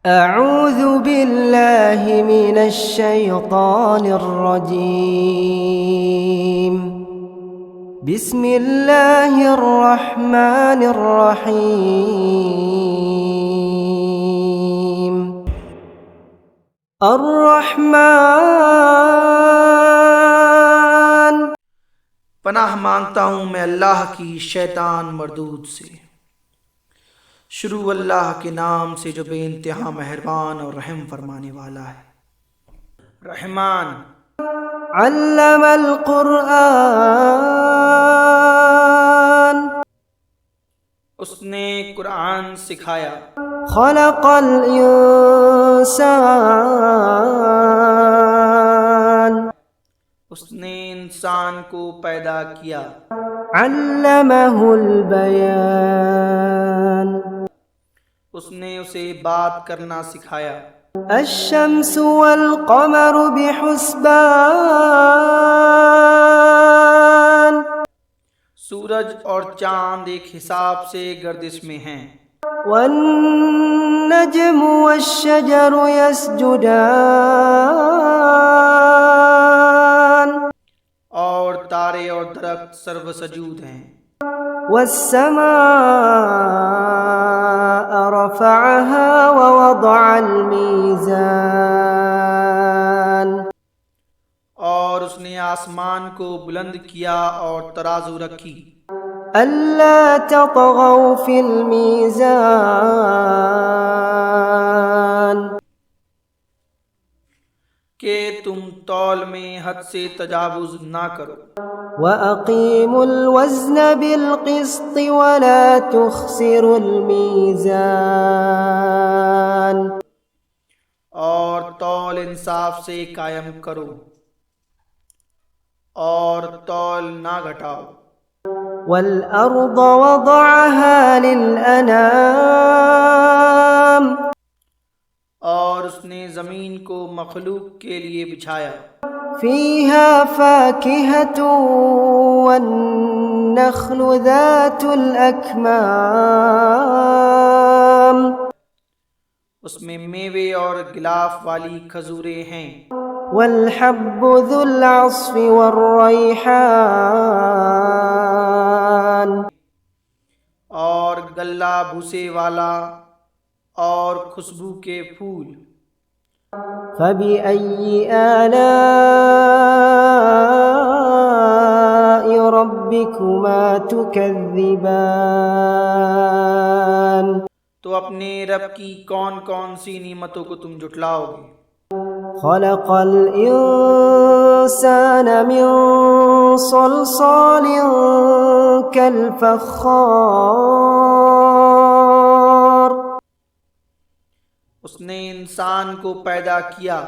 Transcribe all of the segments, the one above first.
أعوذ بالله من الشيطان الرجيم. بسم الله الرحمن الرحيم. الرحمن. پناہ مانگتا ہوں میں اللہ کی شیطان مردود سے۔ شروع اللہ کے نام سے جو بے انتہا مہربان اور رحم فرمانے والا ہے۔ رحمان۔ علم القرآن. اس نے قرآن سکھایا۔ خلق الانسان. اس نے انسان کو پیدا کیا۔ علمہ البیان. اس نے اسے بات کرنا سکھایا۔ الشمس والقمر بحسبان. سورج اور چاند ایک حساب سے گردش میں ہیں۔ والنجم والشجر يسجدان. اور تارے اور درخت سرو سجود ہیں۔ والسماء رفعها ووضع الميزان. اور اس نے آسمان کو بلند کیا اور ترازو رکھی۔ ألا تطغوا في الميزان. کہ تم تول میں حد سے تجاوز نہ کرو۔ وأقيموا الوزن بالقسط ولا تخسروا الميزان. اور تول انصاف سے قائم کرو اور تول نہ گھٹاؤ۔ والأرض وضعها للأنام. اور اس نے زمین کو مخلوق کے لیے بچھایا۔ فيها فاكهة والنخل ذات الأكمام. اس میں میوے اور غلاف والی کھجوریں ہیں۔ والحب ذو العصف والريحان. اور گلہ بھوسے والا اور خوشبو کے پھول۔ فبأي آلاء ربكما تكذبان. تو اپنے رب کی کون کون سی نعمتوں کو تم جھٹلاؤ گے؟ خلق الإنسان من صلصال كالفخار. اس نے انسان کو پیدا کیا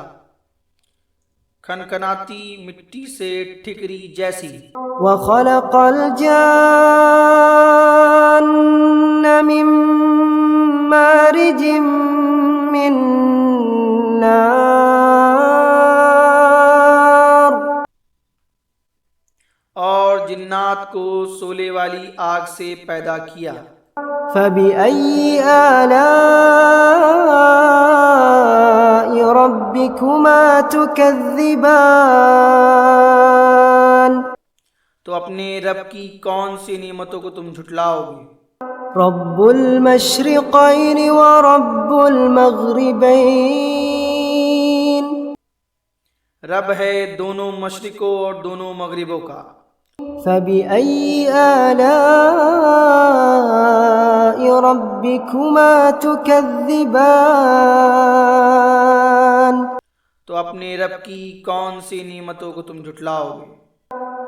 کھنکھناتی مٹی سے ٹھکری جیسی۔ وخلق الجان من مارج من نار. اور جنات کو سولے والی آگ سے پیدا کیا۔ فبأي آلاء ربكما تكذبان. تو اپنے رب کی کون سی نعمتوں کو تم جھٹلاؤ گے؟ رب المشرقين ورب المغربين. رب ہے دونوں مشرقوں اور دونوں مغربوں کا۔ فبأي آلاء ربكما تكذبان. تو اپنے رب کی کون سی نعمتوں کو تم جھٹلاؤ گے؟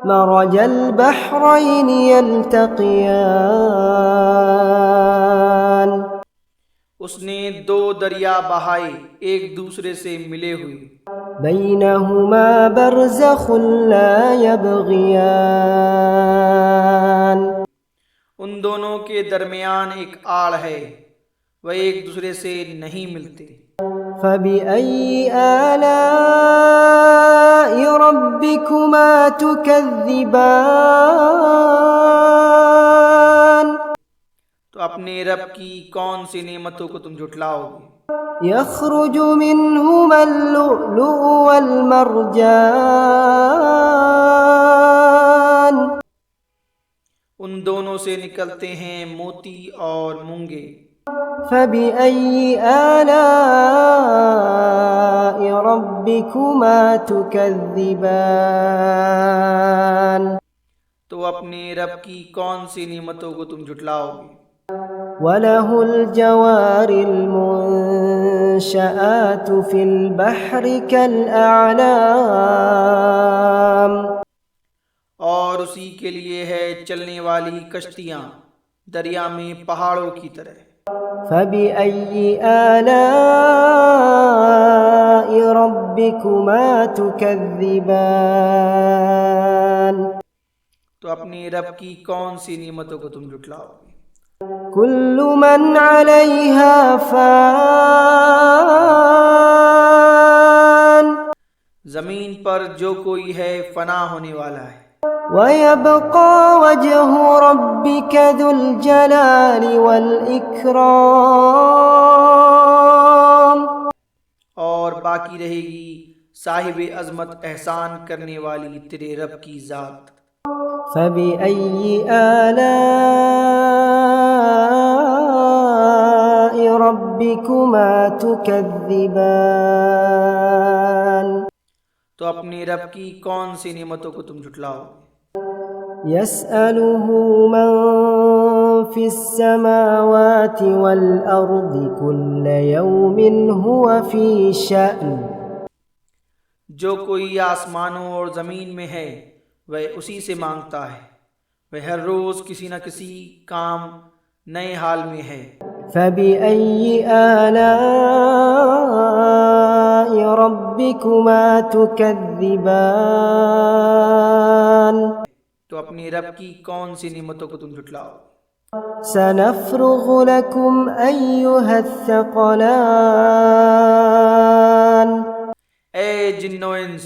مرج البحرين يلتقيان. اس نے دو دریا بہائے ایک دوسرے سے ملے ہوئے۔ بينهما برزخ لا يبغيان. ان دونوں کے درمیان ایک آڑ ہے، وہ ایک دوسرے سے نہیں ملتے۔ فبأي آلاء ربكما تكذبان. تو اپنے رب کی کون سی نعمتوں کو تم جھٹلاؤ گے؟ يخرج منهما اللؤلؤ والمرجان ان دونوں سے نکلتے ہیں موتی اور مونگے۔ فبأي آلاء ربكما تكذبان تو اپنے رب کی کون سی نعمتوں کو تم جھٹلاؤ گے؟ وله الجوار المنشآت في البحر كالأعلام اور اسی کے لیے ہے چلنے والی کشتیاں دریا میں پہاڑوں کی طرح۔ فبأي آلاء ربكما تكذبان تو اپنے رب کی کون سی نعمتوں کو تم جھٹلاؤ گے؟ كل من عليها فان زمین پر جو کوئی ہے فنا ہونے والا ہے، ويبقى وجه ربك ذو الجلال والإكرام اور باقی رہے گی صاحب عظمت احسان کرنے والی تیرے رب کی ذات۔ فبأي آلاء ربكما تكذبان تو اپنے رب کی کون سی نعمتوں کو تم جھٹلاؤ گے؟ يسأله من في السماوات والأرض كل يوم هو في شأن جو کوئی آسمانوں اور زمین میں ہے وہ اسی سے مانگتا ہے، وہ ہر روز کسی نہ کسی کام نئے حال میں ہے۔ فبأي آلاء ربكما تكذبان تو اپنے رب کی کون سی نعمتوں کو تم جھٹلاؤ؟ سنفرغ لكم أيها الثقلان اے جن و انس،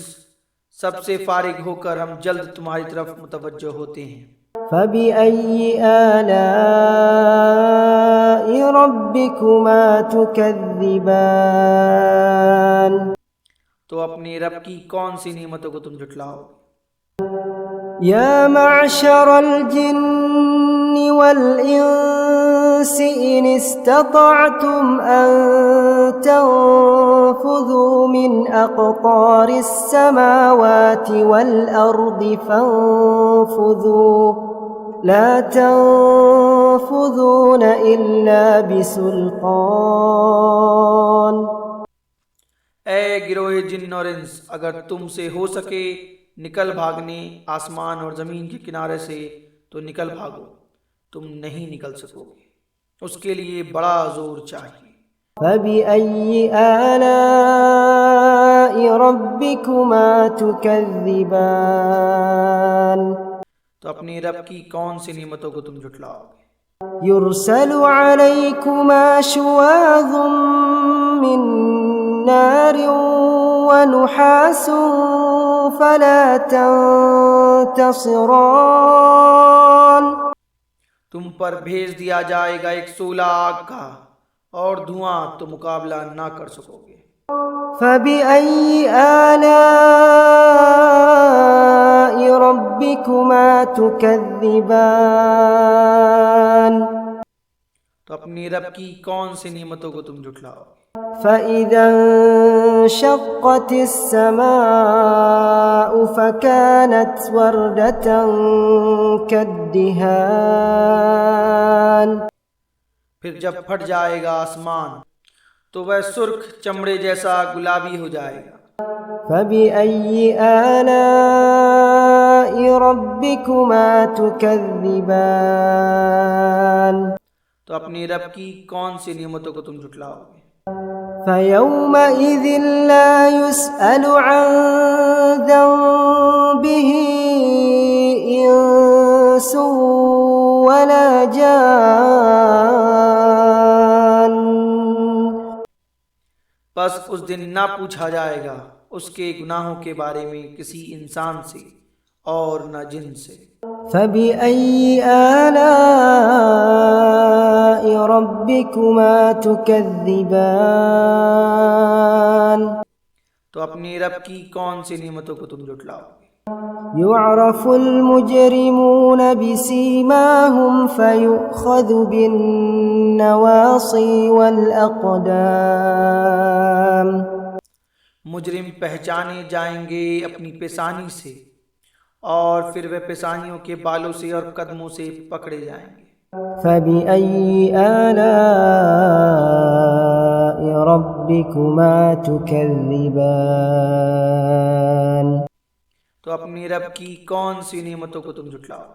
سب سے فارغ ہو کر ہم جلد تمہاری طرف متوجہ ہوتے ہیں۔ فبأي آلاء ربكما تكذبان تو اپنے رب کی کون سی نعمتوں کو تم جھٹلاؤ؟ يا معشر الجن والإنس إن استطعتم أن تنفذوا من أقطار السماوات والأرض فانفذوا لا تنفذون إلا بسلطان اے گروہ جن اور انس، اگر تم سے ہو سکے نکل بھاگنے آسمان اور زمین کے کنارے سے تو نکل بھاگو، تم نہیں نکل سکو گے، اس کے لیے بڑا زور چاہیے۔ فبأي آلاء ربكما تكذبان تو اپنے رب کی کون سی نعمتوں کو تم جھٹلاؤ گے؟ يرسل عليكما شواظ من نار ونحاس فلا تنتصران تم پر بھیج دیا جائے گا ایک سولہ آگ کا اور دھواں، تو مقابلہ نہ کر سکو گے۔ فبأي آلاء ربكما تكذبان تو اپنی رب کی کون سی نعمتوں کو تم جھٹلاؤ؟ فإذا انشقت السماء فكانت وردة كالدهان پھر جب پھٹ جائے گا آسمان تو وہ سرخ چمڑے جیسا گلابی ہو جائے گا۔ فبأي آلاء ربكما تكذبان تو اپنی رب کی کون سی نعمتوں کو تم جھٹلاؤ گے؟ فيومئذ لا يسأل عن ذنبه إنس ولا جان بس اس دن نہ پوچھا جائے گا اس کے گناہوں کے بارے میں کسی انسان سے اور نہ جن سے۔ فبأي آلاء ربكما تكذبان تو اپنی رب کی کون سی نعمتوں کو تم جھٹلاؤ گے؟ يعرف المجرمون بسيماهم فيؤخذ بالنواصي والأقدام مجرم پہچانے جائیں گے اپنی پیشانی سے، اور پھر وہ پیشانیوں کے بالوں سے اور قدموں سے پکڑے جائیں گے۔ فبأي آلاء ربكما تكذبان تو اپنی رب کی کون سی نعمتوں کو تم جھٹلاؤ گے؟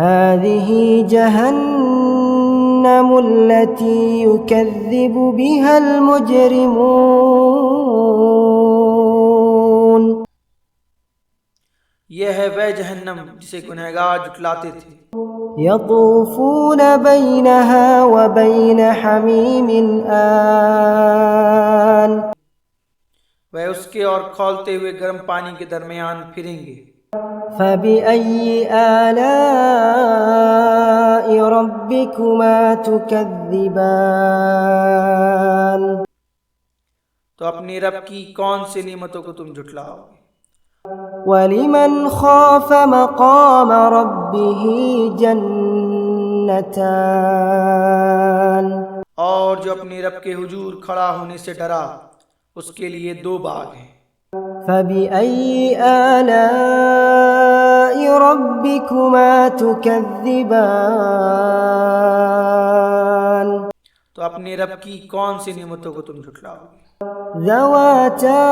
هذه جهنم التي يكذب بها المجرمون یہ ہے وہ جہنم جسے گنہگار جھٹلاتے تھے۔ يطوفون بينها وبين حميم آن وہ اس کے اور کھولتے ہوئے گرم پانی کے درمیان پھریں گے۔ فبأي آلاء ربكما تكذبان تو اپنی رب کی کون سی نعمتوں کو تم جھٹلاؤ گے؟ ولمن خاف مقام ربه جنتان اور جو اپنی رب کے حضور کھڑا ہونے سے ڈرا، اس کے لیے 2 باغ ہیں۔ فبأي آلاء ربكما تكذبان تو اپنی رب کی کون سی نعمتوں کو تم جھٹلاؤ گے؟ ذواتا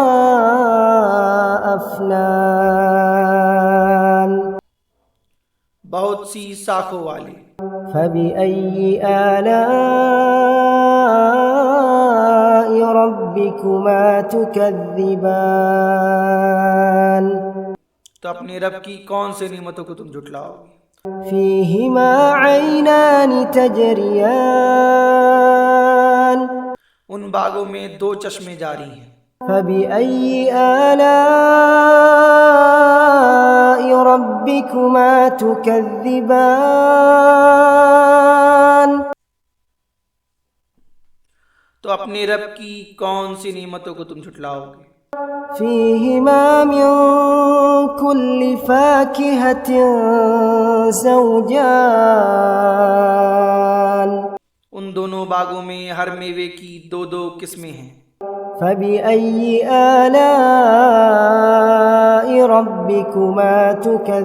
افنان بہت سی شاخوں والی۔ فبأي آلاء ربكما تكذبان تو اپنی رب کی کون سی نعمتوں کو تم جھٹلاؤ گے؟ فيهما عينان تجريان ان باغوں میں 2 چشمے جاری ہیں۔ فبأي آلاء ربكما تكذبان تو اپنی رب کی کون سی نعمتوں کو تم جھٹلاؤ گے؟ فيهما من كل فاكهة زوجان ان دونوں باغوں میں ہر میوے کی 2 قسمیں ہیں۔ فبأي آلاء ربكما تكذبان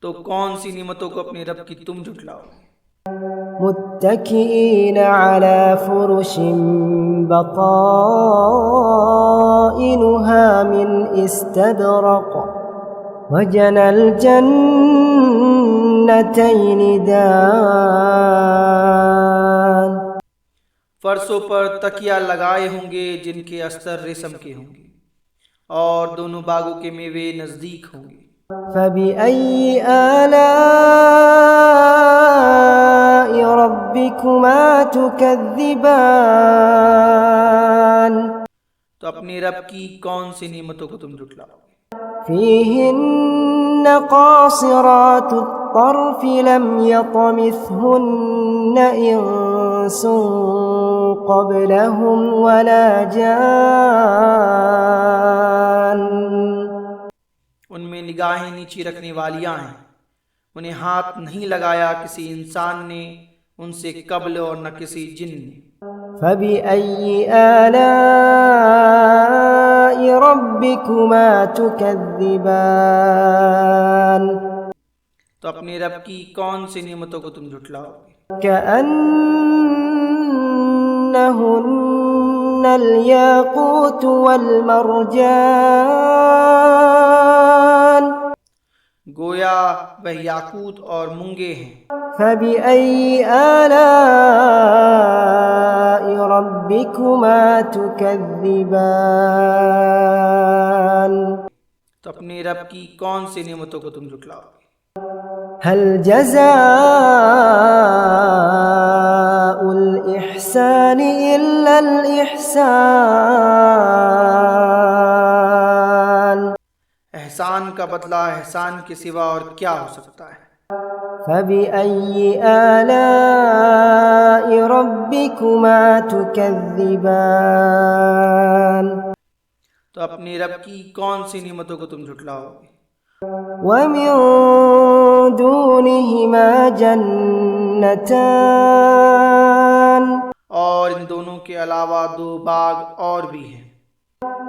تو کون سی نعمتوں کو اپنی رب کی تم جھٹلاؤ گے؟ متكئين على فرش بطائنها من استبرق وجنى الجنتين دان فرشوں پر تکیہ لگائے ہوں گے جن کے استر ریشم کے ہوں گے، اور دونوں باغوں کے میوے نزدیک ہوں گے۔ فبأي آلاء ربكما تكذبان تو اپنی رب کی کون سی نعمتوں کو تم جھٹلاؤ گے؟ فيهن قاصرات الطرف لم يطمثهن إنس قبلهم ولا جان ان میں نگاہیں نیچی رکھنے والیاں ہیں، انہیں ہاتھ نہیں لگایا کسی انسان نے ان سے قبل اور نہ کسی جن نے۔ فبأي آلاء ربكما تكذبان تو اپنی رب کی کون سی نعمتوں کو تم جھٹلاؤ گے؟ كأنهن الياقوت والمرجان گویا وہ یاقوت اور مونگے ہیں۔ فبأي آلاء ربكما تكذبان تو اپنی رب کی کون سی نعمتوں کو تم جھٹلاؤ گے؟ هل جزاء الإحسان إلا الإحسان کا بدلہ احسان کے سوا اور کیا ہو سکتا ہے؟ فبأي آلاء ربكما تكذبان تو اپنے رب کی کون سی نعمتوں کو تم جھٹلاؤ گے؟ ومن دونهما جنتان اور ان دونوں کے علاوہ دو باغ اور بھی ہیں۔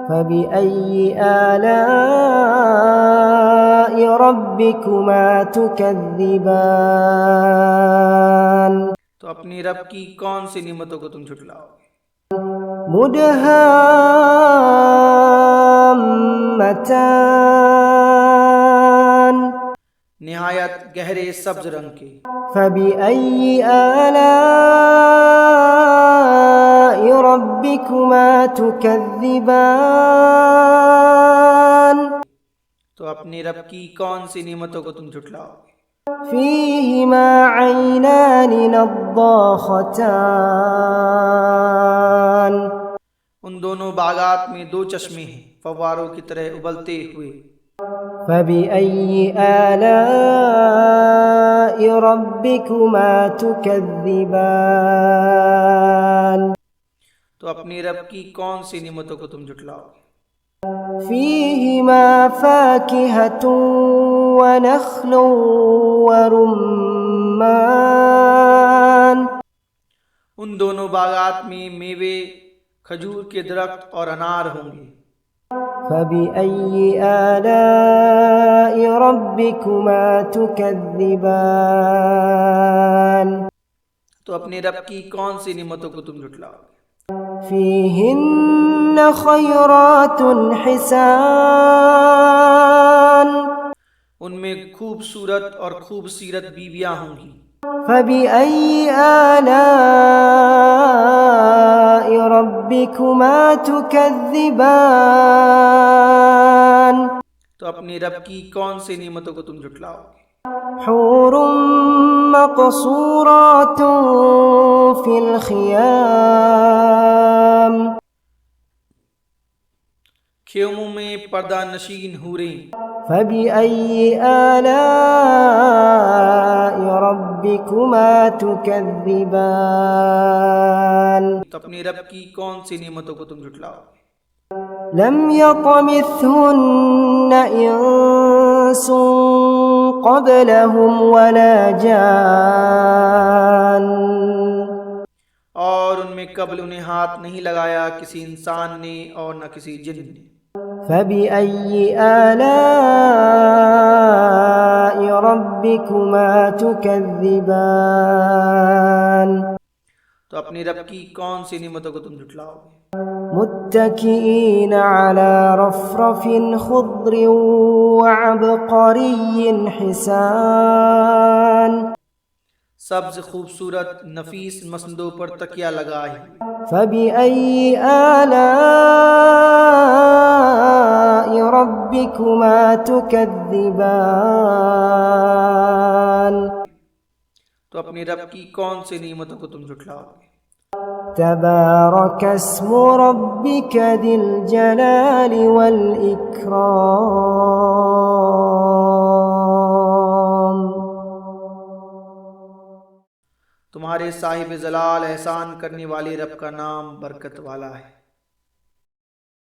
فبأي آلاء ربكما تكذبان تو اپنی رب کی کون سی نعمتوں کو تم جھٹلاؤ گے؟ مدهامتان نہایت گہرے سبز رنگ کے۔ فبأي آلاء ربكما تكذبان تو اپنی رب کی کون سی نعمتوں کو تم جھٹلاؤ گے؟ فيهما عينان نضاختان ان دونوں باغات میں دو چشمے ہیں فواروں کی طرح ابلتے ہوئے۔ فبأي آلاء ربكما تكذبان تو اپنی رب کی کون سی نعمتوں کو تم جھٹلاؤ گے؟ فيهما فاكهة ونخل ورمان ان دونوں باغات میں میوے، کھجور کے درخت اور انار ہوں گے۔ فبأي آلاء ربكما تكذبان تو اپنے رب کی کون سی نعمتوں کو تم جھٹلاؤ گے؟ فيهن خيرات حسان ان میں خوبصورت اور خوبصورت بیویاں ہوں گی۔ فبأي آلاء ربكما تكذبان تو اپنی رب کی کون سی نعمتوں کو تم جھٹلاؤ گے؟ حور مقصورات في الخيام خیموں میں پردہ نشین حوریں۔ فبأي آلاء ربكما تكذبان تو اپنی رب کی کون سی نعمتوں کو تم جھٹلاؤ گے؟ لم يطمثهن إنس قبلهم ولا جان اور ان میں قبل انہیں ہاتھ نہیں لگایا کسی انسان نے اور نہ کسی جن نے۔ فبأي آلاء ربكما تكذبان تو اپنی رب کی کون سی نعمتوں کو تم جھٹلاؤ گے؟ متكئين على رفرف خضر وعبقري حسان سبز خوبصورت نفیس مسندوں پر تکیہ لگائے۔ فبأي آلاء ربكما تكذبان تو اپنی رب کی کون سی نعمتوں کو تم جھٹلاؤ گے؟ تبارك اسم ربك ذي الجلال والإكرام تمہارے صاحب جلال احسان کرنے والے رب کا نام برکت والا ہے۔